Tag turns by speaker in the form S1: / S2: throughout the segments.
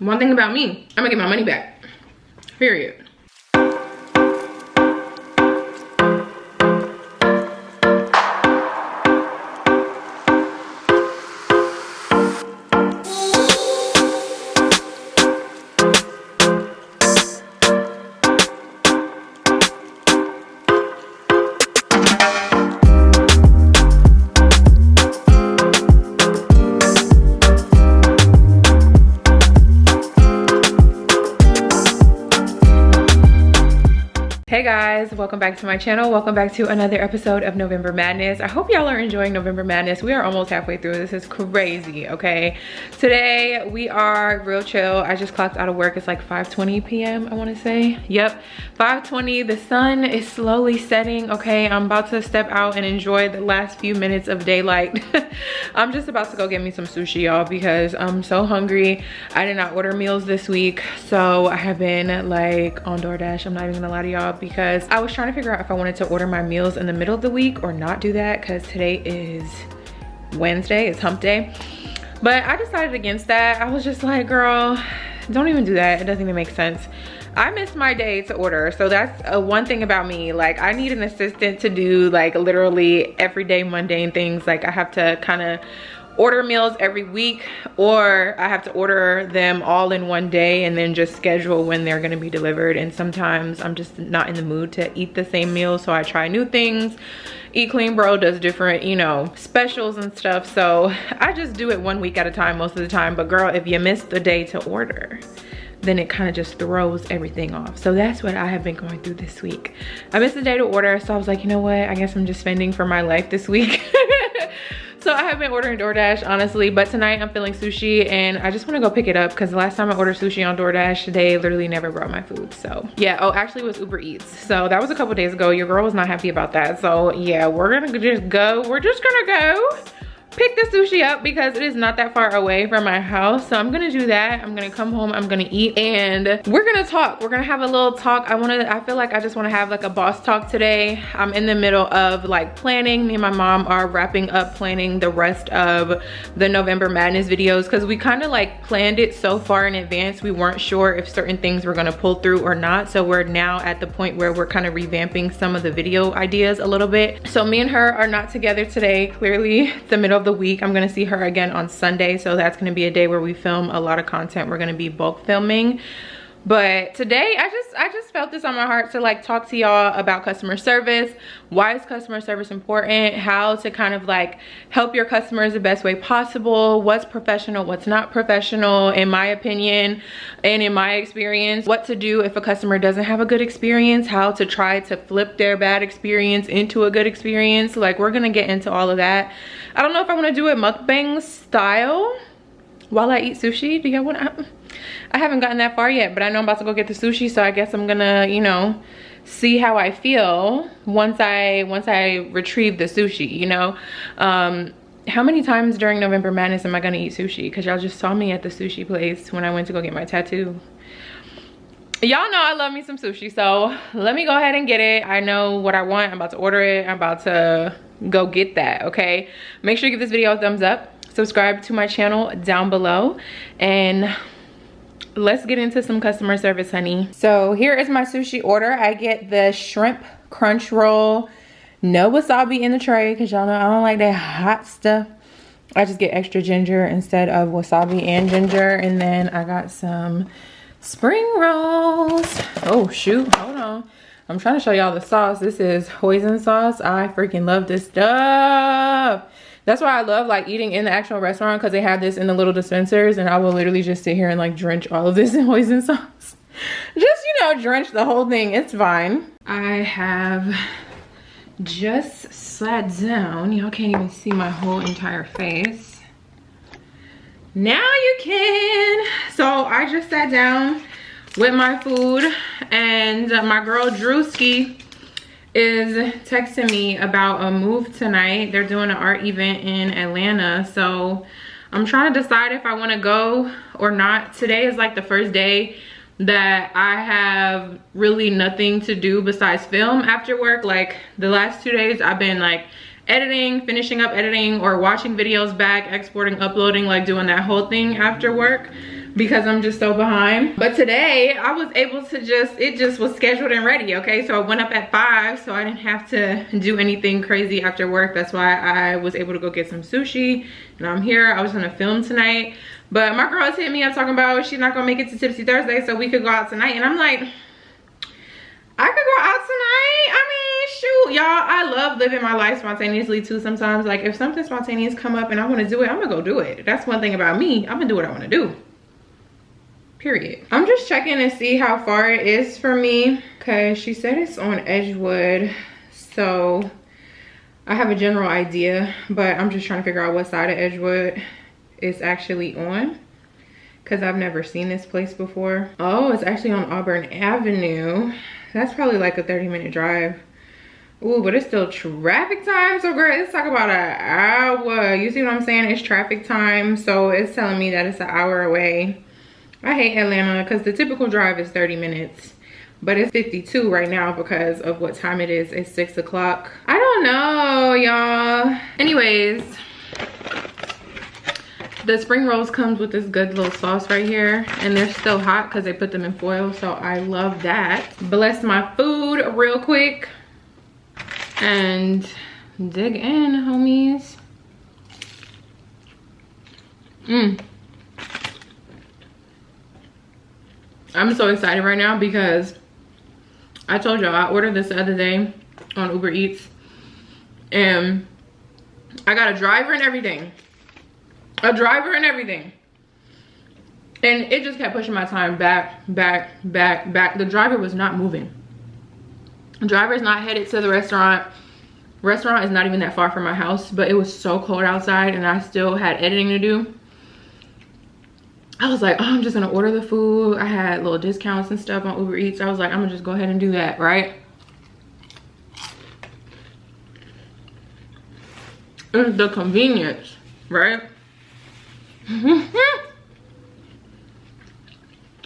S1: one thing about me, I'm gonna get my money back. Period. Hey guys, welcome back to my channel. Welcome back to another episode of November Madness. I hope y'all are enjoying November Madness. We are almost halfway through. This is crazy, okay? Today we are real chill. I just clocked out of work. It's like 5:20 p.m. I want to say. Yep, 5:20. The sun is slowly setting, okay? I'm about to step out and enjoy the last few minutes of daylight. I'm just about to go get me some sushi, y'all, because I'm so hungry. I did not order meals this week, so I have been like on DoorDash. I'm not even gonna lie to y'all, because I was trying to figure out if I wanted to order my meals in the middle of the week or not do that, because today is Wednesday, it's hump day. But I decided against that. I was just like, girl, don't even do that. It doesn't even make sense. I missed my day to order, so that's one thing about me. Like, I need an assistant to do like literally everyday mundane things. Like, I have to kind of order meals every week, or I have to order them all in one day and then just schedule when they're gonna be delivered. And sometimes I'm just not in the mood to eat the same meal, so I try new things. Eat Clean Bro does different, you know, specials and stuff, so I just do it 1 week at a time most of the time. But girl, if you miss the day to order, then it kind of just throws everything off. So that's what I have been going through this week. I missed the day to order, so I was like, you know what, I guess I'm just spending for my life this week. So I have been ordering DoorDash, honestly, but tonight I'm feeling sushi and I just want to go pick it up, because the last time I ordered sushi on DoorDash, they literally never brought my food. So yeah, oh, actually it was Uber Eats. So that was a couple days ago. Your girl was not happy about that. So yeah, we're just gonna go pick the sushi up, because it is not that far away from my house. So I'm gonna do that. I'm gonna come home, I'm gonna eat, and we're gonna talk. We're gonna have a little talk. I feel like I just wanna have like a boss talk today. I'm in the middle of like planning. Me and my mom are wrapping up planning the rest of the November Madness videos, because we kind of like planned it so far in advance. We weren't sure if certain things were gonna pull through or not. So we're now at the point where we're kind of revamping some of the video ideas a little bit. So me and her are not together today. Clearly it's the middle of the week. I'm gonna see her again on Sunday, so that's gonna be a day where we film a lot of content. We're gonna be bulk filming. But today I just felt this on my heart to like talk to y'all about customer service. Why is customer service important? How to kind of like help your customers the best way possible. What's professional, what's not professional, in my opinion and in my experience. What to do if a customer doesn't have a good experience. How to try to flip their bad experience into a good experience. Like, we're gonna get into all of that. I don't know if I want to do it mukbang style while I eat sushi. Do y'all want to? I haven't gotten that far yet, but I know I'm about to go get the sushi, so I guess I'm gonna, you know, see how I feel once I retrieve the sushi, you know. How many times during November Madness am I gonna eat sushi? Because y'all just saw me at the sushi place when I went to go get my tattoo. Y'all know I love me some sushi, so let me go ahead and get it. I know what I want. I'm about to order it. I'm about to go get that, okay? Make sure you give this video a thumbs up. Subscribe to my channel down below, and let's get into some customer service, honey. So here is my sushi order. I get the shrimp crunch roll. No wasabi in the tray, because y'all know I don't like that hot stuff. I just get extra ginger instead of wasabi and ginger. And then I got some spring rolls. Oh shoot, hold on. I'm trying to show y'all the sauce. This is hoisin sauce. I freaking love this stuff. That's why I love like eating in the actual restaurant, because they have this in the little dispensers, and I will literally just sit here and like drench all of this in hoisin sauce. Just, you know, drench the whole thing. It's fine. I have just sat down. Y'all can't even see my whole entire face. Now you can. So I just sat down with my food, and my girl Drewski is texting me about a move tonight. They're doing an art event in Atlanta, so I'm trying to decide if I want to go or not. Today is like the first day that I have really nothing to do besides film after work. Like the last 2 days I've been like editing, finishing up editing, or watching videos back, exporting, uploading, like doing that whole thing after work. because I'm just so behind. But today I was able to it just was scheduled and ready, okay? So I went up at 5, so I didn't have to do anything crazy after work. That's why I was able to go get some sushi, and I'm here. I was gonna film tonight, but my girls hit me up talking about she's not gonna make it to Tipsy Thursday so we could go out tonight, and I'm like, I could go out tonight. I mean, shoot, y'all, I love living my life spontaneously too sometimes. Like, if something spontaneous come up and I want to do it, I'm gonna go do it. That's one thing about me. I'm gonna do what I want to do. Period. I'm just checking to see how far it is for me. Okay, she said it's on Edgewood, so I have a general idea, but I'm just trying to figure out what side of Edgewood it's actually on, because I've never seen this place before. Oh, it's actually on Auburn Avenue. That's probably like a 30-minute drive. Ooh, but it's still traffic time. So girl, let's talk about an hour. You see what I'm saying? It's traffic time, so it's telling me that it's an hour away. I hate Atlanta because the typical drive is 30 minutes, but it's 52 right now because of what time it is. It's 6 o'clock. I don't know, y'all. Anyways, the spring rolls comes with this good little sauce right here, and they're still hot because they put them in foil, so I love that. Bless my food real quick and dig in, homies. I'm so excited right now because I told y'all I ordered this the other day on Uber Eats, and I got a driver and everything. A driver and everything, and it just kept pushing my time back. The driver was not moving. The driver is not headed to the restaurant. Restaurant is not even that far from my house, but it was so cold outside and I still had editing to do. I was like, oh, I'm just gonna order the food. I had little discounts and stuff on Uber Eats. I was like, I'm gonna just go ahead and do that, right? It's the convenience, right?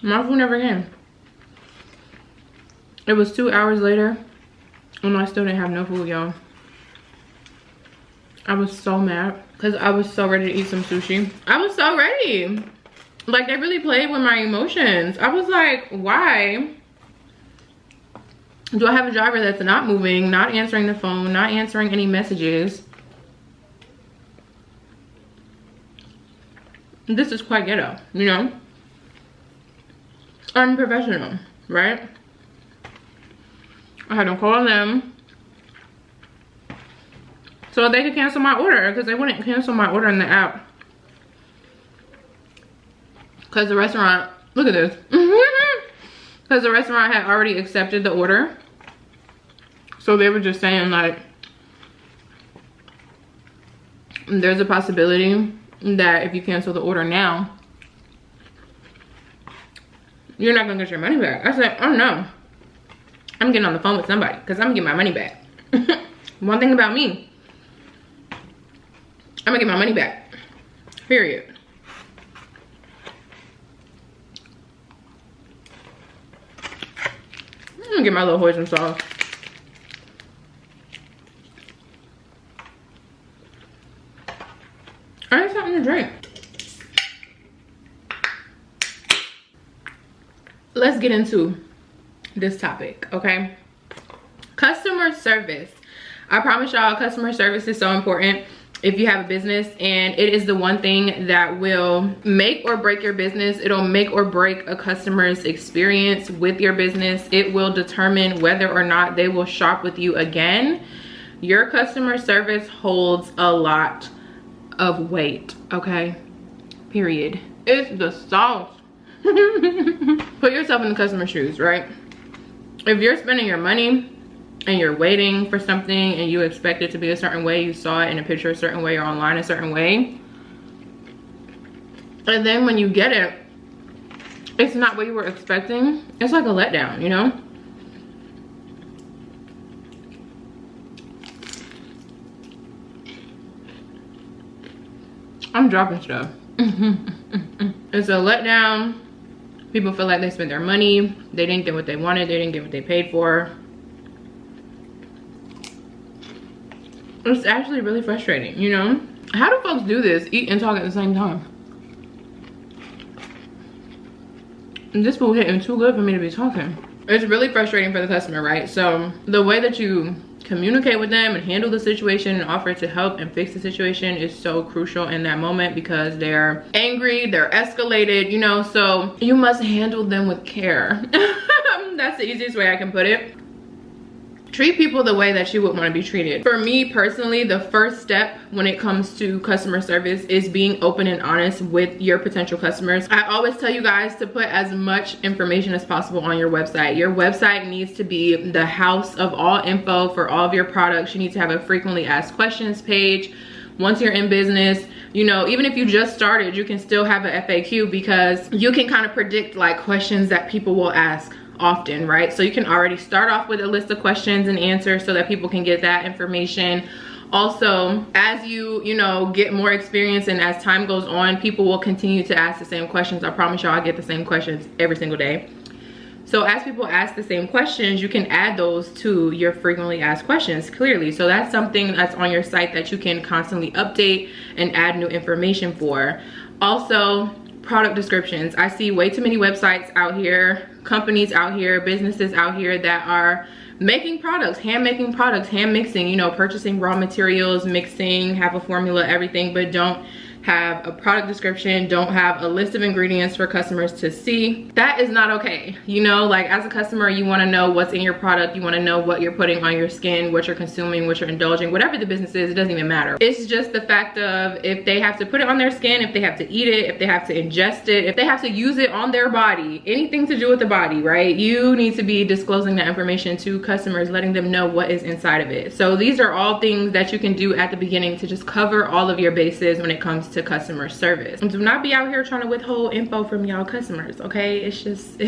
S1: My food never came. It was 2 hours later and I still didn't have no food, y'all. I was so mad because I was so ready to eat some sushi. I was so ready. Like, they really played with my emotions. I was like, why do I have a driver that's not moving, not answering the phone, not answering any messages? This is quite ghetto, you know? Unprofessional, right? I had to call them so they could cancel my order, because they wouldn't cancel my order in the app. Because the restaurant, look at this. Because the restaurant had already accepted the order. So they were just saying, like, there's a possibility that if you cancel the order now, you're not gonna get your money back. I said, oh no, I'm getting on the phone with somebody because I'm gonna get my money back. One thing about me, I'm gonna get my money back, period. I'm gonna get my little hoisin sauce. I need something to drink. Let's get into this topic, okay? Customer service. I promise y'all, customer service is so important if you have a business, and it is the one thing that will make or break your business. It'll make or break a customer's experience with your business. It will determine whether or not they will shop with you again. Your customer service holds a lot of weight, okay? Period. It's the sauce. Put yourself in the customer's shoes, right? If you're spending your money and you're waiting for something and you expect it to be a certain way, you saw it in a picture a certain way or online a certain way, and then when you get it, it's not what you were expecting, it's like a letdown, you know? I'm dropping stuff. It's a letdown. People feel like they spent their money, they didn't get what they wanted, they didn't get what they paid for. It's actually really frustrating, you know? How do folks do this, eat and talk at the same time? And this food hitting too good for me to be talking. It's really frustrating for the customer, right? So the way that you communicate with them and handle the situation and offer to help and fix the situation is so crucial in that moment, because they're angry, they're escalated, you know, so you must handle them with care. That's the easiest way I can put it. Treat people the way that you would want to be treated. For me personally, the first step when it comes to customer service is being open and honest with your potential customers. I always tell you guys to put as much information as possible on your website. Your website needs to be the house of all info for all of your products. You need to have a frequently asked questions page. Once you're in business, you know, even if you just started, you can still have an FAQ, because you can kind of predict like questions that people will ask often, right? So you can already start off with a list of questions and answers so that people can get that information. Also, as you know, get more experience and as time goes on, people will continue to ask the same questions. I promise y'all I get the same questions every single day. So as people ask the same questions, you can add those to your frequently asked questions clearly. So that's something that's on your site that you can constantly update and add new information for. Also, product descriptions. I see way too many websites out here, companies out here, businesses out here that are making products, hand mixing, you know, purchasing raw materials, mixing, have a formula, everything, but don't have a product description, don't have a list of ingredients for customers to see. That is not okay. You know, like as a customer, you want to know what's in your product, you want to know what you're putting on your skin, what you're consuming, what you're indulging, whatever the business is, it doesn't even matter. It's just the fact of if they have to put it on their skin, if they have to eat it, if they have to ingest it, if they have to use it on their body, anything to do with the body, right? You need to be disclosing that information to customers, letting them know what is inside of it. So these are all things that you can do at the beginning to just cover all of your bases when it comes to customer service. And do not be out here trying to withhold info from y'all customers, okay? It's just,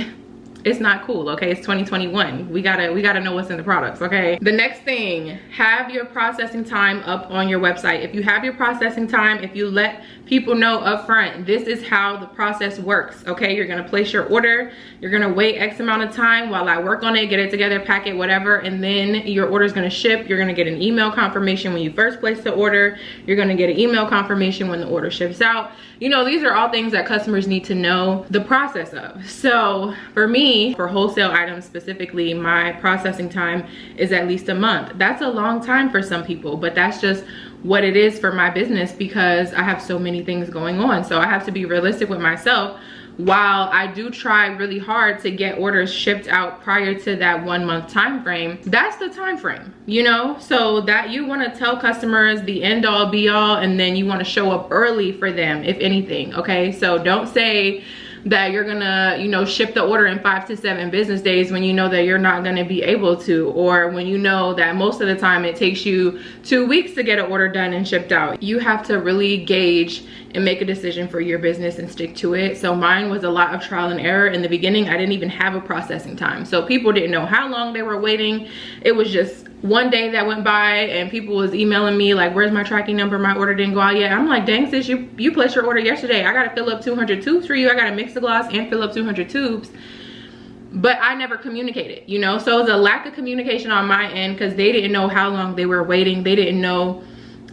S1: it's not cool, okay? It's 2021. We gotta know what's in the products, okay? The next thing, have your processing time up on your website. If you have your processing time, if you let people know up front, this is how the process works, okay? You're gonna place your order, you're gonna wait X amount of time while I work on it, get it together, pack it, whatever, and then your order is gonna ship. You're gonna get an email confirmation when you first place the order. You're gonna get an email confirmation when the order ships out. You know, these are all things that customers need to know the process of. So for me, for wholesale items specifically, my processing time is at least a month. That's a long time for some people, but that's just what it is for my business because I have so many things going on. So I have to be realistic with myself. While I do try really hard to get orders shipped out prior to that 1 month time frame, that's the time frame, you know? So that you want to tell customers the end all be all, and then you want to show up early for them, if anything, okay? So don't say that you're gonna, you know, ship the order in 5 to 7 business days when you know that you're not gonna be able to, or when you know that most of the time it takes you 2 weeks to get an order done and shipped out. You have to really gauge and make a decision for your business and stick to it. So mine was a lot of trial and error. In the beginning, I didn't even have a processing time. So people didn't know how long they were waiting. It was just one day that went by and people was emailing me like, where's my tracking number? My order didn't go out yet. I'm like, dang sis, you placed your order yesterday. I gotta fill up 200 tubes for you. I gotta mix the gloss and fill up 200 tubes. But I never communicated, you know? So it was a lack of communication on my end because they didn't know how long they were waiting. They didn't know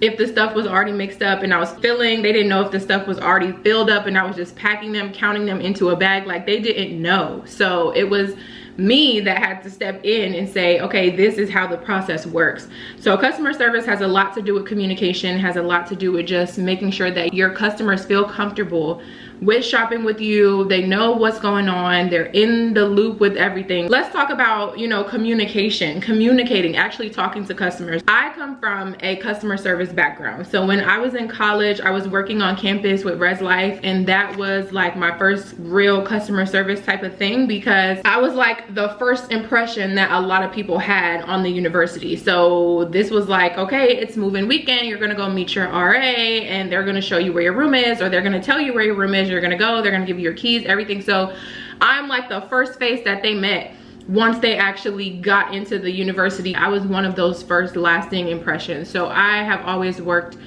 S1: if the stuff was already mixed up and I was filling. They didn't know if the stuff was already filled up and I was just packing them, counting them into a bag. Like, they didn't know. So it was me that had to step in and say, okay, this is how the process works. So customer service has a lot to do with communication, has a lot to do with just making sure that your customers feel comfortable with shopping with you. They know what's going on. They're in the loop with everything. Let's talk about, you know, communicating, actually talking to customers. I come from a customer service background. So when I was in college, I was working on campus with Res Life, and that was like my first real customer service type of thing because I was like the first impression that a lot of people had on the university. So this was like, okay, it's move-in weekend. You're gonna go meet your RA and they're gonna show you where your room is, or they're gonna tell you where your room is. You're gonna go, they're gonna give you your keys, everything. So I'm like the first face that they met once they actually got into the university. I was one of those first lasting impressions. So I have always worked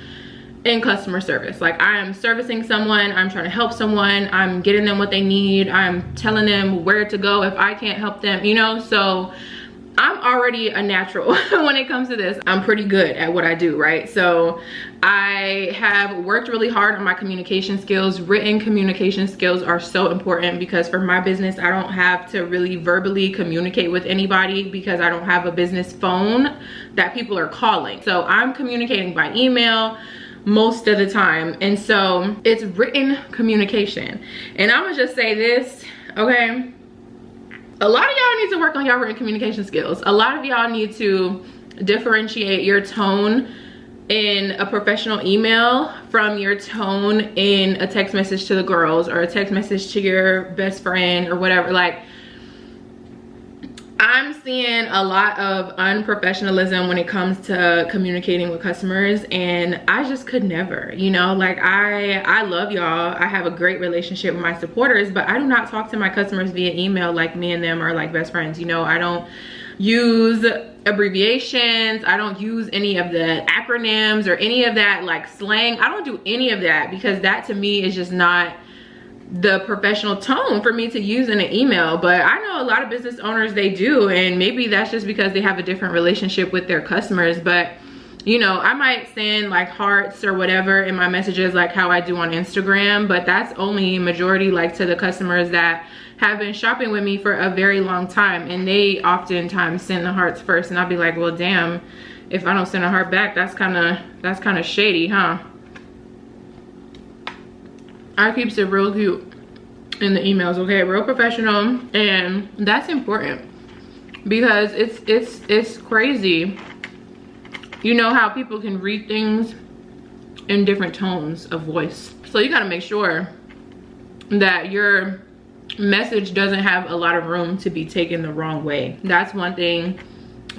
S1: in customer service. Like, I am servicing someone, I'm trying to help someone, I'm getting them what they need, I'm telling them where to go if I can't help them, you know? So I'm already a natural when it comes to this. I'm pretty good at what I do, right? So I have worked really hard on my communication skills. Written communication skills are so important because for my business, I don't have to really verbally communicate with anybody because I don't have a business phone that people are calling. So I'm communicating by email most of the time. And so it's written communication. And I'm gonna just say this, okay? A lot of y'all need to work on y'all written communication skills. A lot of y'all need to differentiate your tone in a professional email from your tone in a text message to the girls or a text message to your best friend or whatever. Like, I'm seeing a lot of unprofessionalism when it comes to communicating with customers, and I just could never, you know. Like, I love y'all. I have a great relationship with my supporters, but I do not talk to my customers via email like me and them are like best friends, you know. I don't use abbreviations. I don't use any of the acronyms or any of that like slang. I don't do any of that because that to me is just not the professional tone for me to use in an email. But I know a lot of business owners, they do, and maybe that's just because they have a different relationship with their customers. But you know, I might send like hearts or whatever in my messages like how I do on Instagram, but that's only majority like to the customers that have been shopping with me for a very long time, and they oftentimes send the hearts first, and I'll be like, well damn, if I don't send a heart back, that's kind of shady, huh? I keeps it real cute in the emails, okay? Real professional, and that's important because it's crazy. You know how people can read things in different tones of voice. So you gotta make sure that your message doesn't have a lot of room to be taken the wrong way. That's one thing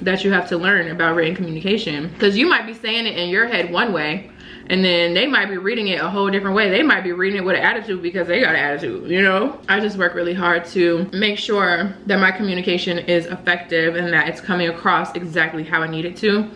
S1: that you have to learn about written communication, because you might be saying it in your head one way, and then they might be reading it a whole different way. They might be reading it with an attitude because they got an attitude, you know? I just work really hard to make sure that my communication is effective and that it's coming across exactly how I need it to.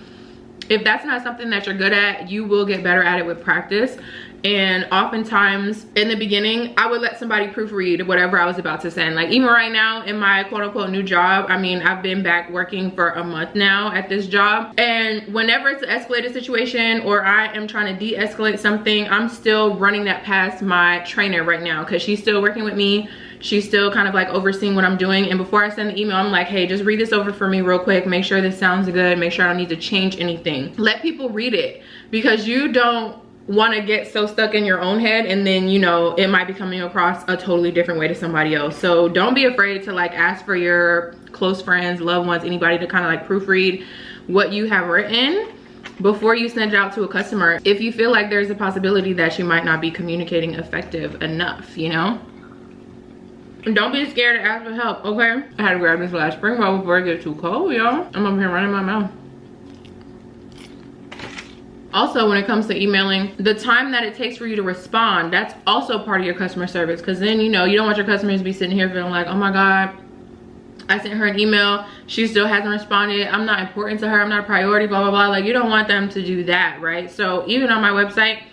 S1: If that's not something that you're good at, you will get better at it with practice. And oftentimes in the beginning, I would let somebody proofread whatever I was about to send. Like even right now in my quote unquote new job, I mean, I've been back working for a month now at this job. And whenever it's an escalated situation or I am trying to de-escalate something, I'm still running that past my trainer right now because she's still working with me. She's still kind of like overseeing what I'm doing. And before I send the email, I'm like, hey, just read this over for me real quick. Make sure this sounds good. Make sure I don't need to change anything. Let people read it, because you don't want to get so stuck in your own head, and then you know it might be coming across a totally different way to somebody else. So don't be afraid to like ask for your close friends, loved ones, anybody to kind of like proofread what you have written before you send it out to a customer, if you feel like there's a possibility that you might not be communicating effective enough, you know. And don't be scared to ask for help, okay? I had to grab this last spring roll before it gets too cold, y'all. I'm over here running my mouth. Also, when it comes to emailing, the time that it takes for you to respond, that's also part of your customer service. Because then, you know, you don't want your customers to be sitting here feeling like, oh my God, I sent her an email, she still hasn't responded, I'm not important to her, I'm not a priority, blah, blah, blah. Like, you don't want them to do that, right? So even on my website,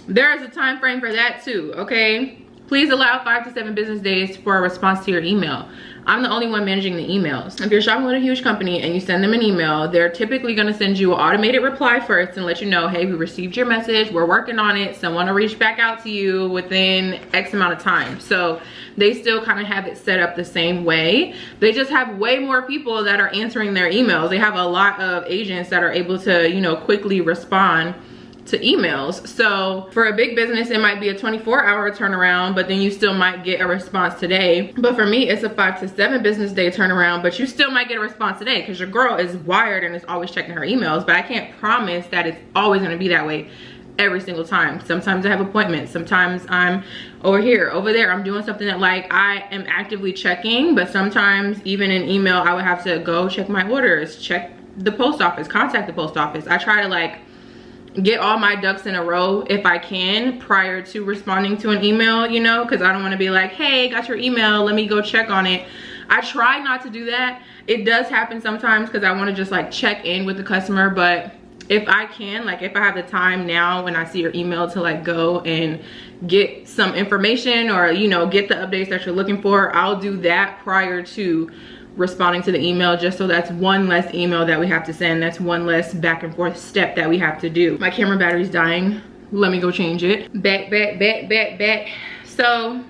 S1: there is a time frame for that too, okay? Please allow 5 to 7 business days for a response to your email. I'm the only one managing the emails. If you're shopping with a huge company and you send them an email, they're typically gonna send you an automated reply first and let you know, hey, we received your message, we're working on it, someone will reach back out to you within X amount of time. So they still kind of have it set up the same way. They just have way more people that are answering their emails. They have a lot of agents that are able to, you know, quickly respond to emails. So for a big business, it might be a 24-hour turnaround, but then you still might get a response today. But for me, it's a 5 to 7 business day turnaround, but you still might get a response today because your girl is wired and is always checking her emails. But I can't promise that it's always going to be that way every single time. Sometimes I have appointments, sometimes I'm over here, over there, I'm doing something that like I am actively checking. But sometimes even in email, I would have to go check my orders, check the post office, contact the post office. I try to like get all my ducks in a row if I can prior to responding to an email, you know, because I don't want to be like, hey, got your email, let me go check on it. I try not to do that. It does happen sometimes because I want to just like check in with the customer, but if I can, like if I have the time now when I see your email to like go and get some information or, you know, get the updates that you're looking for, I'll do that prior to responding to the email, just so that's one less email that we have to send. That's one less back and forth step that we have to do. My camera battery's dying. Let me go change it. Back. So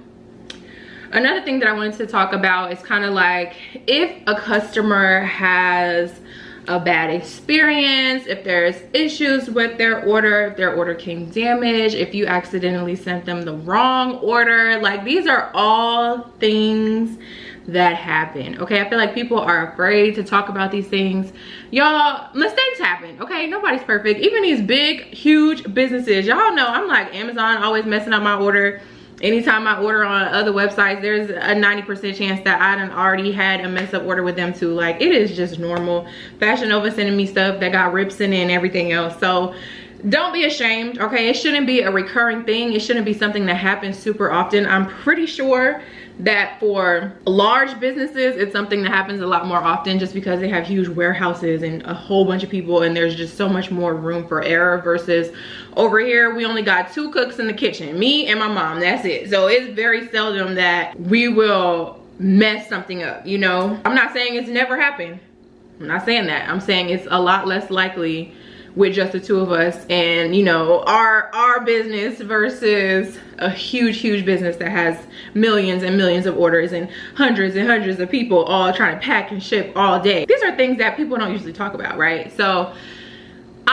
S1: another thing that I wanted to talk about is kind of like, if a customer has a bad experience, if there's issues with their order, if their order came damaged, if you accidentally sent them the wrong order, like, these are all things that happen, okay? I feel like people are afraid to talk about these things. Y'all, mistakes happen, okay? Nobody's perfect. Even these big, huge businesses, y'all know I'm like Amazon, always messing up my order. Anytime I order on other websites, there's a 90% chance that I done already had a mess up order with them too. Like, it is just normal. Fashion Nova sending me stuff that got rips in it and everything else. So don't be ashamed, okay? It shouldn't be a recurring thing. It shouldn't be something that happens super often. I'm pretty sure that for large businesses, it's something that happens a lot more often, just because they have huge warehouses and a whole bunch of people, and there's just so much more room for error, versus over here we only got 2 cooks in the kitchen, me and my mom, that's it. So it's very seldom that we will mess something up, you know? I'm not saying it's never happened. I'm not saying that. I'm saying it's a lot less likely with just the 2 of us, and you know, our business versus a huge business that has millions and millions of orders and hundreds of people all trying to pack and ship all day. These are things that people don't usually talk about, right? So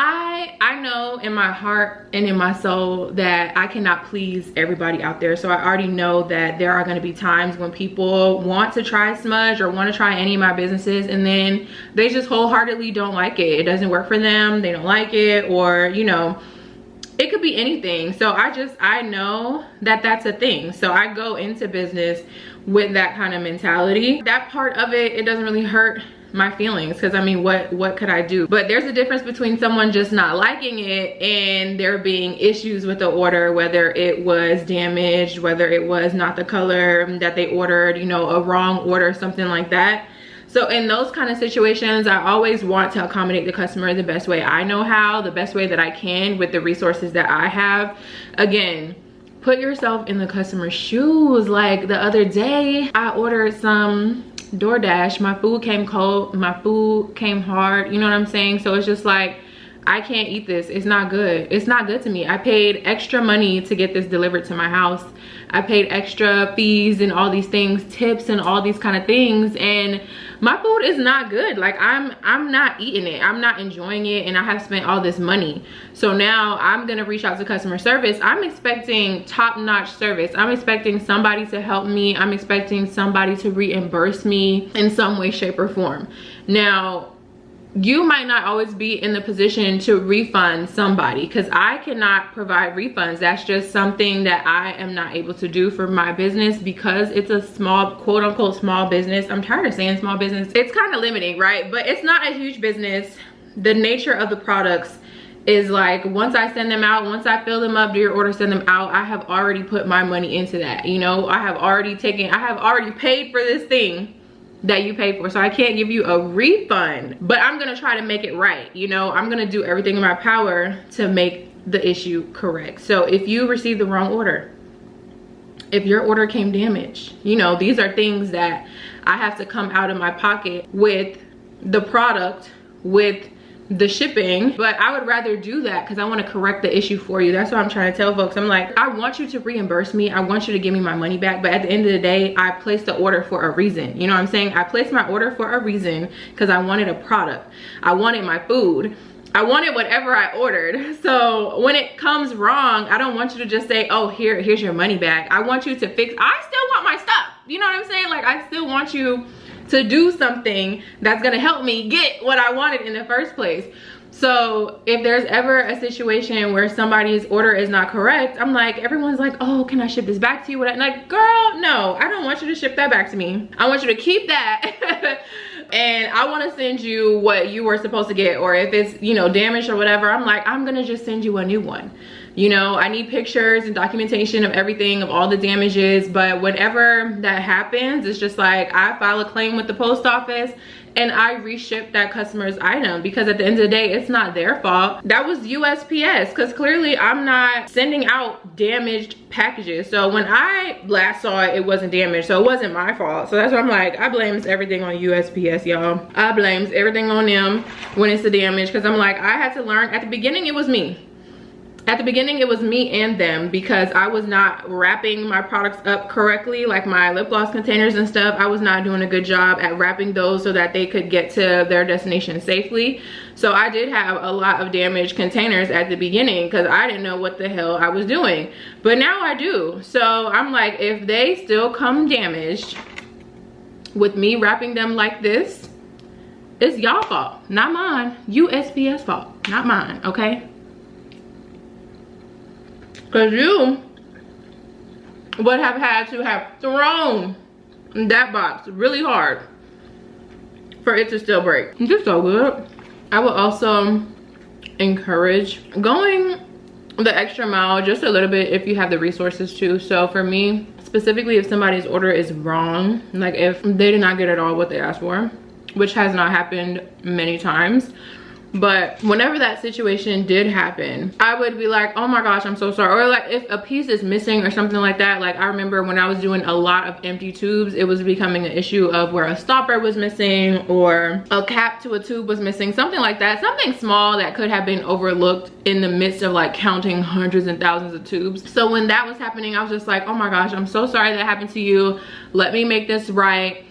S1: I know in my heart and in my soul that I cannot please everybody out there. So I already know that there are going to be times when people want to try Smudge or want to try any of my businesses, and then they just wholeheartedly don't like it. It doesn't work for them. They don't like it, or you know, it could be anything. So I know that that's a thing. So I go into business with that kind of mentality. That part of it, it doesn't really hurt my feelings, because I mean, what could I do? But there's a difference between someone just not liking it and there being issues with the order, whether it was damaged, whether it was not the color that they ordered, you know, a wrong order, something like that. So in those kind of situations, I always want to accommodate the customer the best way I know how, the best way that I can with the resources that I have. Again, put yourself in the customer's shoes. Like the other day, I ordered some DoorDash. My food came cold, my food came hard, you know what I'm saying? So it's just like, I can't eat this. It's not good. It's not good to me. I paid extra money to get this delivered to my house. I paid extra fees and all these things, tips and all these kind of things, and my food is not good. Like I'm not eating it. I'm not enjoying it, and I have spent all this money. So now I'm gonna reach out to customer service. I'm expecting top-notch service. I'm expecting somebody to help me. I'm expecting somebody to reimburse me in some way, shape, or form. Now, you might not always be in the position to refund somebody, because I cannot provide refunds. That's just something that I am not able to do for my business, because it's a small, quote unquote, small business. I'm tired of saying small business. It's kind of limiting, right? But it's not a huge business. The nature of the products is like, once I send them out, once I fill them up, do your order, send them out, I have already put my money into that. You know, I have already paid for this thing that you paid for. So I can't give you a refund, but I'm gonna try to make it right. You know, I'm gonna do everything in my power to make the issue correct. So if you receive the wrong order, if your order came damaged, you know, these are things that I have to come out of my pocket with the product, with the shipping. But I would rather do that because I want to correct the issue for you. That's what I'm trying to tell folks. I'm like, I want you to reimburse me. I want you to give me my money back. But at the end of the day, I placed the order for a reason. You know what I'm saying? I placed my order for a reason because I wanted a product. I wanted my food. I wanted whatever I ordered. So when it comes wrong, I don't want you to just say, oh, here's your money back. I want you to fix. I still want my stuff. You know what I'm saying? Like, I still want you to do something that's gonna help me get what I wanted in the first place. So if there's ever a situation where somebody's order is not correct, I'm like, everyone's like, oh, can I ship this back to you? I'm like, girl, no, I don't want you to ship that back to me. I want you to keep that. And I want to send you what you were supposed to get. Or if it's, you know, damaged or whatever, I'm like, I'm gonna just send you a new one. You know, I need pictures and documentation of everything, of all the damages. But whenever that happens, it's just like I file a claim with the post office and I reship that customer's item, because at the end of the day, it's not their fault. That was USPS, because clearly I'm not sending out damaged packages. So when I last saw it, it wasn't damaged, so it wasn't my fault. So that's why I'm like, I blames everything on USPS, y'all. I blames everything on them when it's the damage, because I'm like, I had to learn. At the beginning, it was me. At the beginning, it was me and them, because I was not wrapping my products up correctly, like my lip gloss containers and stuff. I was not doing a good job at wrapping those so that they could get to their destination safely. So I did have a lot of damaged containers at the beginning, because I didn't know what the hell I was doing. But now I do. So I'm like, if they still come damaged with me wrapping them like this, it's y'all fault, not mine. USPS fault, not mine, okay? Because you would have had to have thrown that box really hard for it to still break. It's just so good. I would also encourage going the extra mile just a little bit if you have the resources to. So for me, specifically, if somebody's order is wrong, like if they did not get at all what they asked for, which has not happened many times, but whenever that situation did happen, I would be like, oh my gosh, I'm so sorry. Or like if a piece is missing or something like that. Like I remember when I was doing a lot of empty tubes, it was becoming an issue of where a stopper was missing or a cap to a tube was missing, something like that. Something small that could have been overlooked in the midst of like counting hundreds and thousands of tubes. So when that was happening, I was just like, oh my gosh, I'm so sorry that happened to you. Let me make this right.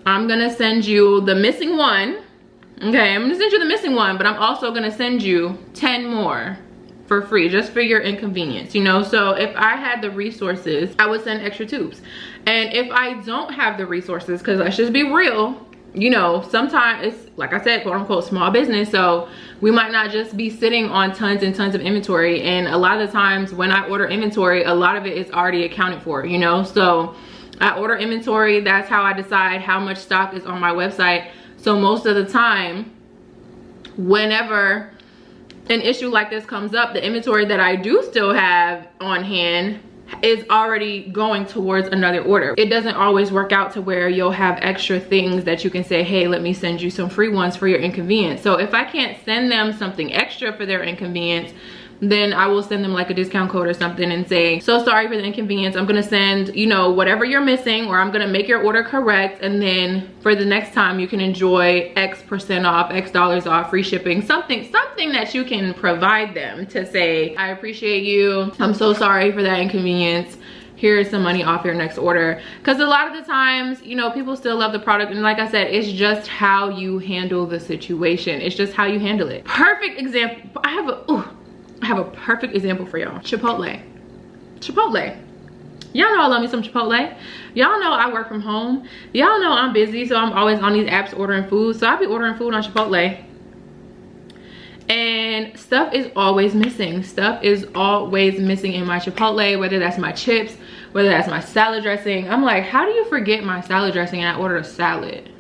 S1: I'm gonna send you the missing one. Okay, I'm gonna send you the missing one, but I'm also gonna send you 10 more for free, just for your inconvenience, you know? So if I had the resources, I would send extra tubes. And if I don't have the resources, because let's just be real, you know, sometimes it's, like I said, quote unquote, small business. So we might not just be sitting on tons and tons of inventory. And a lot of the times when I order inventory, a lot of it is already accounted for, you know? So I order inventory, that's how I decide how much stock is on my website. So most of the time, whenever an issue like this comes up, the inventory that I do still have on hand is already going towards another order. It doesn't always work out to where you'll have extra things that you can say, hey, let me send you some free ones for your inconvenience. So if I can't send them something extra for their inconvenience, then I will send them like a discount code or something and say, so sorry for the inconvenience. I'm gonna send, you know, whatever you're missing, or I'm gonna make your order correct. And then for the next time you can enjoy X% off, X dollars off, free shipping, something that you can provide them to say, I appreciate you. I'm so sorry for that inconvenience. Here's some money off your next order. Because a lot of the times, you know, people still love the product. And like I said, it's just how you handle the situation. It's just how you handle it. Perfect example. I have a perfect example for y'all. Chipotle. Y'all know I love me some Chipotle. Y'all know I work from home. Y'all know I'm busy, so I'm always on these apps ordering food. So I'll be ordering food on Chipotle. And stuff is always missing. Stuff is always missing in my Chipotle, whether that's my chips, whether that's my salad dressing. I'm like, how do you forget my salad dressing and I ordered a salad?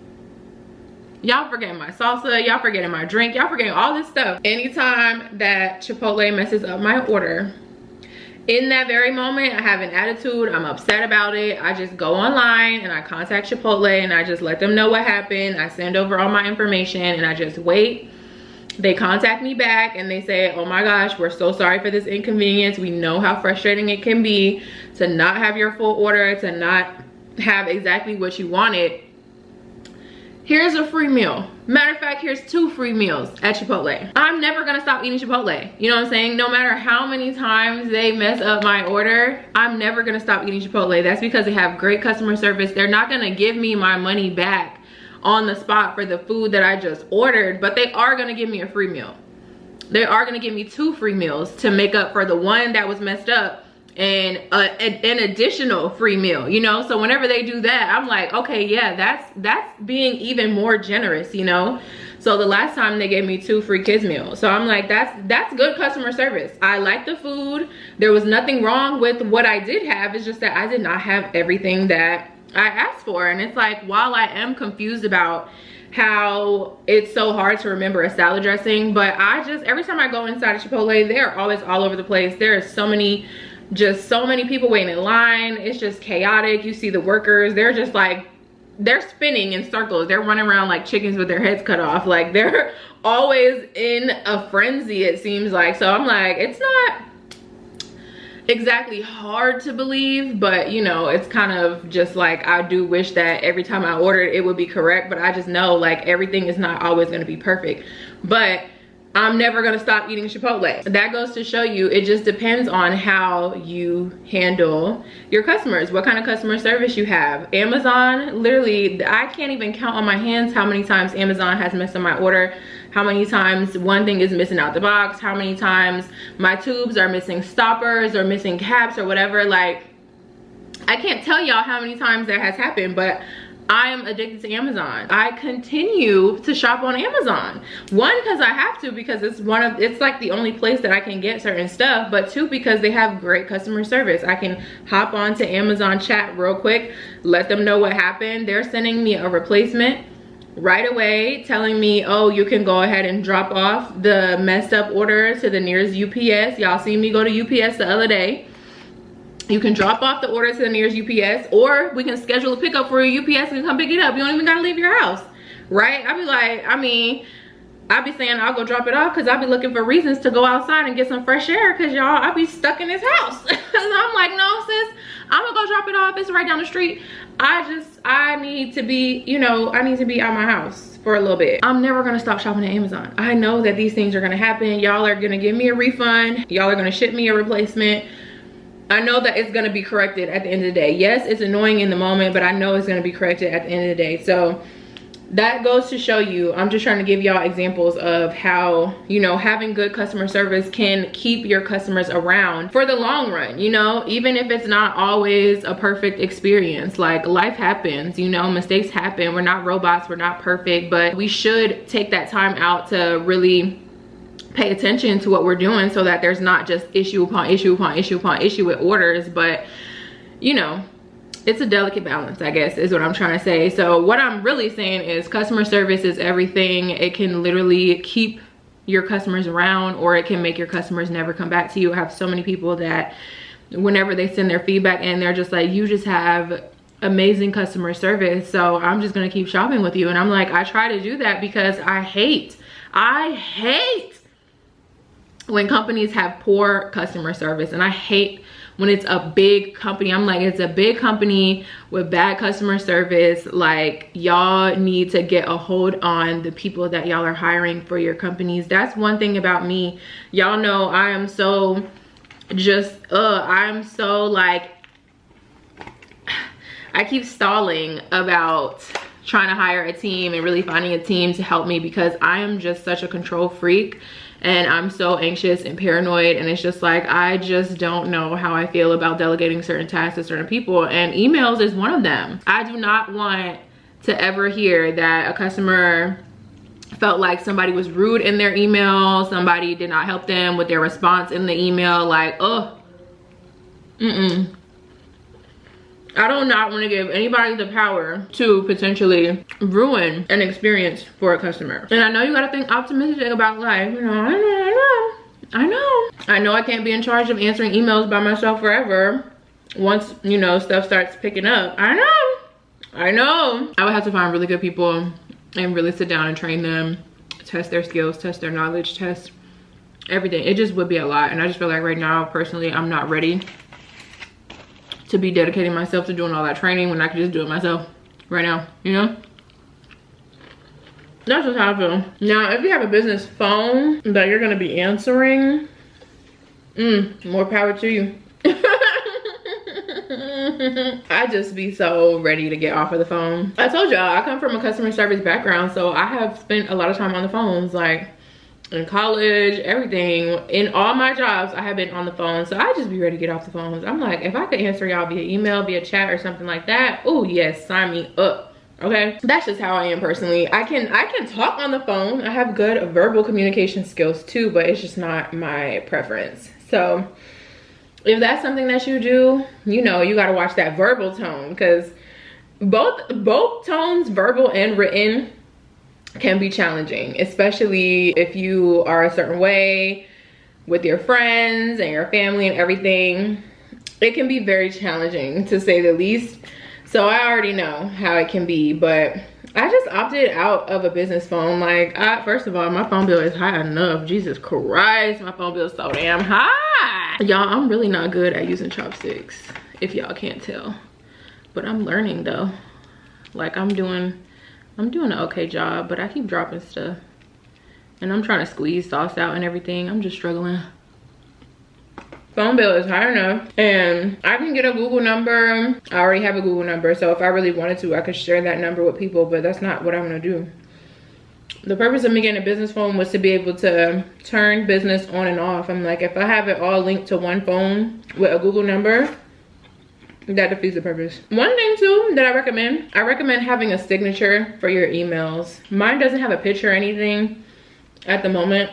S1: Y'all forgetting my salsa, y'all forgetting my drink, y'all forgetting all this stuff. Anytime that Chipotle messes up my order, in that very moment, I have an attitude, I'm upset about it. I just go online and I contact Chipotle and I just let them know what happened. I send over all my information and I just wait. They contact me back and they say, oh my gosh, we're so sorry for this inconvenience. We know how frustrating it can be to not have your full order, to not have exactly what you wanted. Here's a free meal. Matter of fact, here's 2 free meals at Chipotle. I'm never gonna stop eating Chipotle. You know what I'm saying? No matter how many times they mess up my order, I'm never gonna stop eating Chipotle. That's because they have great customer service. They're not gonna give me my money back on the spot for the food that I just ordered, but they are gonna give me a free meal. They are gonna give me 2 free meals to make up for the one that was messed up, and an additional free meal, you know? So whenever they do that, I'm like, okay, yeah, that's being even more generous, you know? So the last time they gave me 2 free kids meals. So I'm like, that's good customer service. I like the food. There was nothing wrong with what I did have. It's just that I did not have everything that I asked for. And it's like, while I am confused about how it's so hard to remember a salad dressing, but every time I go inside of Chipotle, they're always all over the place. There are so many people waiting in line. It's just chaotic. You see the workers, they're just like, they're spinning in circles. They're running around like chickens with their heads cut off. Like, they're always in a frenzy, it seems like. So I'm like, it's not exactly hard to believe, but you know, it's kind of just like, I do wish that every time I ordered it would be correct, but I just know like everything is not always going to be perfect. But I'm never gonna stop eating Chipotle. That goes to show you, it just depends on how you handle your customers, what kind of customer service you have. Amazon, literally, I can't even count on my hands how many times Amazon has messed up my order, how many times one thing is missing out the box, how many times my tubes are missing stoppers or missing caps or whatever. Like, I can't tell y'all how many times that has happened, but I am addicted to Amazon. I continue to shop on Amazon. One, because I have to, because it's like the only place that I can get certain stuff, but two, because they have great customer service. I can hop onto Amazon chat real quick, let them know what happened. They're sending me a replacement right away, telling me, oh, you can go ahead and drop off the messed up order to the nearest UPS. Y'all see me go to UPS the other day. You can drop off the order to the nearest UPS, or we can schedule a pickup for you. UPS can come pick it up. You don't even gotta leave your house, right? I be like, I be saying I'll go drop it off because I'll be looking for reasons to go outside and get some fresh air, because y'all, I be stuck in this house. So I'm like, no sis, I'm gonna go drop it off. It's right down the street. I need to be, you know, I need to be out my house for a little bit. I'm never gonna stop shopping at Amazon. I know that these things are gonna happen. Y'all are gonna give me a refund. Y'all are gonna ship me a replacement. I know that it's gonna be corrected at the end of the day. Yes, it's annoying in the moment, but I know it's gonna be corrected at the end of the day. So that goes to show you, I'm just trying to give y'all examples of how, you know, having good customer service can keep your customers around for the long run, you know, even if it's not always a perfect experience. Like, life happens, you know, mistakes happen. We're not robots, we're not perfect, but we should take that time out to really pay attention to what we're doing, so that there's not just issue upon issue upon issue upon issue with orders. But you know, it's a delicate balance, I guess, is what I'm trying to say. So what I'm really saying is customer service is everything. It can literally keep your customers around, or it can make your customers never come back to you. I have so many people that whenever they send their feedback in, they're just like, you just have amazing customer service, so I'm just gonna keep shopping with you. And I'm like, I try to do that because I hate when companies have poor customer service, and I hate when it's a big company. I'm like, it's a big company with bad customer service. like, y'all need to get a hold on the people that y'all are hiring for your companies. That's one thing about me. Y'all know I am so just I'm so like, I keep stalling about trying to hire a team and really finding a team to help me, because I am just such a control freak. And I'm so anxious and paranoid, and it's just like, I just don't know how I feel about delegating certain tasks to certain people, and emails is one of them. I do not want to ever hear that a customer felt like somebody was rude in their email, somebody did not help them with their response in the email. Like, oh, I do not want to give anybody the power to potentially ruin an experience for a customer. And I know you gotta think optimistic about life. You know, I know I can't be in charge of answering emails by myself forever once, you know, stuff starts picking up. I know. I would have to find really good people and really sit down and train them, test their skills, test their knowledge, test everything. It just would be a lot. And I just feel like right now, personally, I'm not ready to be dedicating myself to doing all that training when I can just do it myself right now, you know? That's just how I feel. Now, if you have a business phone that you're gonna be answering, more power to you. I just be so ready to get off of the phone. I told y'all, I come from a customer service background, so I have spent a lot of time on the phones. Like, in college, everything, in all my jobs, I have been on the phone. So I just be ready to get off the phones. I'm like, if I could answer y'all via email, via chat, or something like that, oh yes, sign me up. Okay, that's just how I am personally. I can talk on the phone. I have good verbal communication skills too, but it's just not my preference. So if that's something that you do, you know, you got to watch that verbal tone, because both tones, verbal and written, can be challenging, especially if you are a certain way with your friends and your family and everything. It can be very challenging, to say the least. So I already know how it can be, but I just opted out of a business phone. Like, first of all, my phone bill is high enough. Jesus Christ, my phone bill is so damn high. Y'all, I'm really not good at using chopsticks, if y'all can't tell. But I'm learning though. Like, I'm doing an okay job, but I keep dropping stuff. And I'm trying to squeeze sauce out and everything. I'm just struggling. Phone bill is high enough, and I can get a Google number. I already have a Google number, so if I really wanted to, I could share that number with people, but that's not what I'm gonna do. The purpose of me getting a business phone was to be able to turn business on and off. I'm like, if I have it all linked to one phone with a Google number, that defeats the purpose. One thing too that I recommend having a signature for your emails. Mine doesn't have a picture or anything at the moment,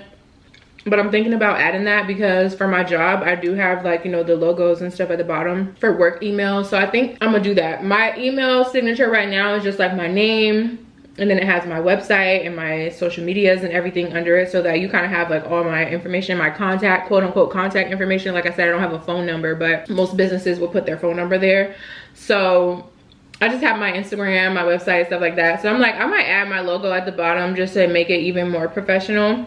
S1: but I'm thinking about adding that because for my job, I do have, like, you know, the logos and stuff at the bottom for work emails. So I think I'm gonna do that. My email signature right now is just like my name, and then it has my website and my social medias and everything under it, so that you kind of have like all my information, my contact, quote unquote contact information. Like I said, I don't have a phone number, but most businesses will put their phone number there. So I just have my Instagram, my website, stuff like that. So I'm like, I might add my logo at the bottom just to make it even more professional.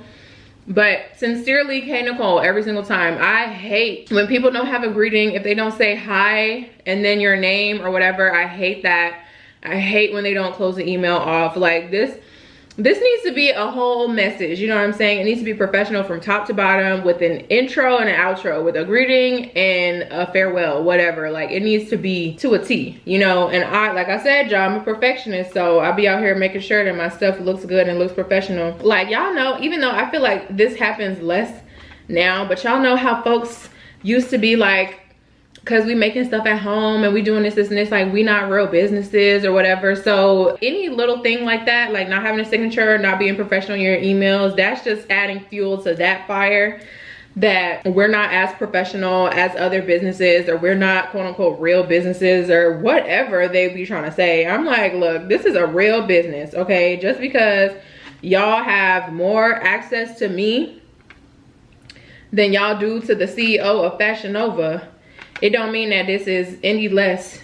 S1: But sincerely, IAmKNicole, every single time. I hate when people don't have a greeting, if they don't say hi and then your name or whatever. I hate that. I hate when they don't close the email off. Like, this needs to be a whole message, you know what I'm saying? It needs to be professional from top to bottom, with an intro and an outro, with a greeting and a farewell, whatever. Like, it needs to be to a T, you know? And like I said, y'all, I'm a perfectionist, so I'll be out here making sure that my stuff looks good and looks professional. Like, y'all know, even though I feel like this happens less now, but y'all know how folks used to be like, because we making stuff at home and we doing this and this, like, we not real businesses or whatever. So any little thing like that, like not having a signature, not being professional in your emails, that's just adding fuel to that fire, that we're not as professional as other businesses, or we're not quote unquote real businesses, or whatever they be trying to say. I'm like, look, this is a real business, okay? Just because y'all have more access to me than y'all do to the CEO of Fashion Nova, it don't mean that this is any less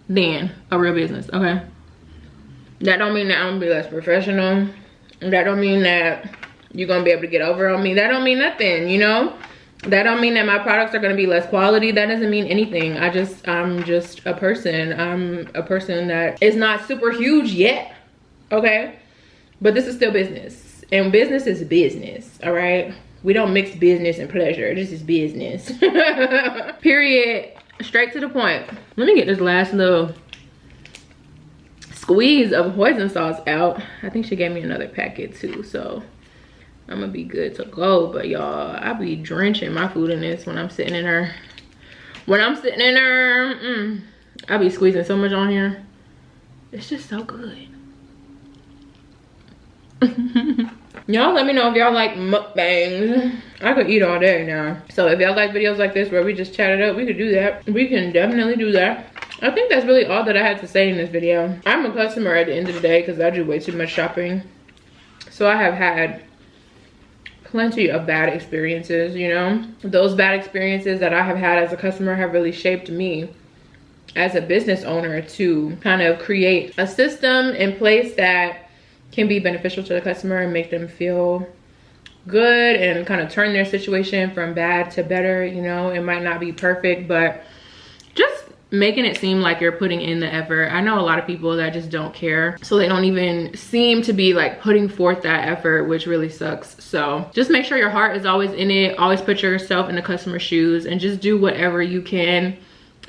S1: than a real business, okay? That don't mean that I'm gonna be less professional. That don't mean that you're gonna be able to get over on me. That don't mean nothing, you know? That don't mean that my products are gonna be less quality. That doesn't mean anything. I'm just a person. I'm a person that is not super huge yet, okay? But this is still business. And business is business, all right? We don't mix business and pleasure. This is business. Period. Straight to the point. Let me get this last little squeeze of hoisin sauce out. I think she gave me another packet too, so I'm gonna be good to go. But y'all, I be drenching my food in this when I'm sitting in her. When I'm sitting in her, I be squeezing so much on here. It's just so good. Y'all let me know if y'all like mukbangs. I could eat all day now. So if y'all like videos like this where we just chat it up, we could do that. We can definitely do that. I think that's really all that I had to say in this video. I'm a customer at the end of the day because I do way too much shopping. So I have had plenty of bad experiences, you know? Those bad experiences that I have had as a customer have really shaped me as a business owner to kind of create a system in place that can be beneficial to the customer and make them feel good and kind of turn their situation from bad to better, you know? It might not be perfect, but just making it seem like you're putting in the effort. I know a lot of people that just don't care, so they don't even seem to be like putting forth that effort, which really sucks. So just make sure your heart is always in it. Always put yourself in the customer's shoes and just do whatever you can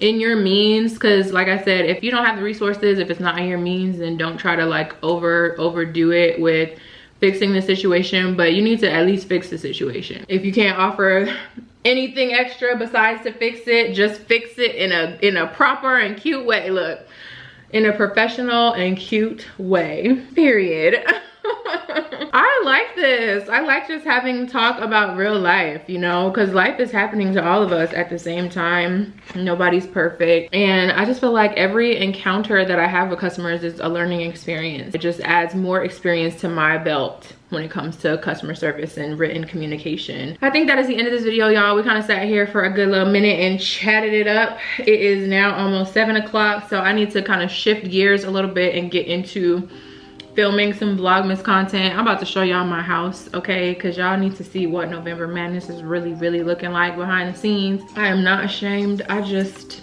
S1: in your means, because like I said, if you don't have the resources, if it's not in your means, then don't try to like overdo it with fixing the situation. But you need to at least fix the situation. If you can't offer anything extra besides to fix it, just fix it in a proper and cute way. Look, in a professional and cute way, period. I like this. I like just having talk about real life, you know, because life is happening to all of us at the same time. Nobody's perfect. And I just feel like every encounter that I have with customers is a learning experience. It just adds more experience to my belt when it comes to customer service and written communication. I think that is the end of this video, y'all. We kind of sat here for a good little minute and chatted it up. It is now almost 7 o'clock, so I need to kind of shift gears a little bit and get into filming some Vlogmas content. I'm about to show y'all my house, okay? Because y'all need to see what November Madness is really looking like behind the scenes. I am not ashamed. I just,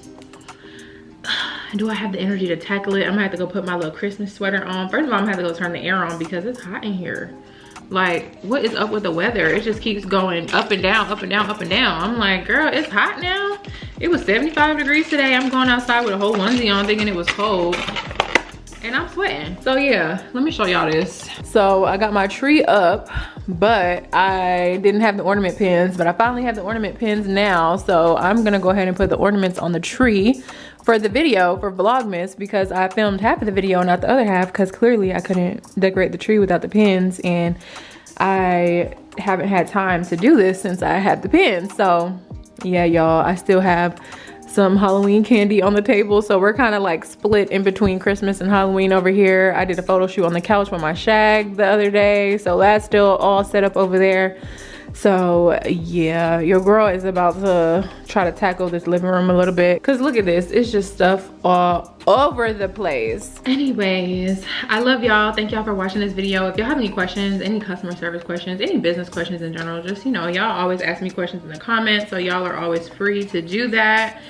S1: do I have the energy to tackle it? I'm gonna have to go put my little Christmas sweater on. First of all, I'm gonna have to go turn the air on because it's hot in here. Like, what is up with the weather? It just keeps going up and down, up and down, up and down. I'm like, girl, it's hot now. It was 75 degrees today. I'm going outside with a whole onesie on thinking it was cold. And I'm sweating. So yeah, let me show y'all this. So I got my tree up, but I didn't have the ornament pins, but I finally have the ornament pins now. So I'm gonna go ahead and put the ornaments on the tree for the video for Vlogmas, because I filmed half of the video, not the other half, because clearly I couldn't decorate the tree without the pins, and I haven't had time to do this since I had the pins. So yeah, y'all, I still have some Halloween candy on the table, so we're kind of like split in between Christmas and Halloween over here. I did a photo shoot on the couch with my shag the other day, so that's still all set up over there. So yeah, your girl is about to try to tackle this living room a little bit, because look at this, it's just stuff all over the place. Anyways, I love y'all. Thank y'all for watching this video. If y'all have any questions, any customer service questions, any business questions in general, just, you know, y'all always ask me questions in the comments, so y'all are always free to do that.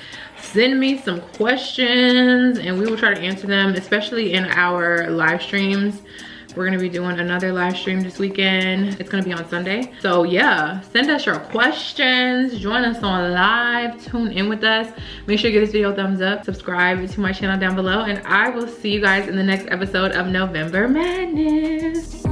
S1: Send me some questions and we will try to answer them, especially in our live streams. We're gonna be doing another live stream this weekend. It's gonna be on Sunday. So yeah, send us your questions, join us on live, tune in with us. Make sure you give this video a thumbs up, subscribe to my channel down below, and I will see you guys in the next episode of November Madness.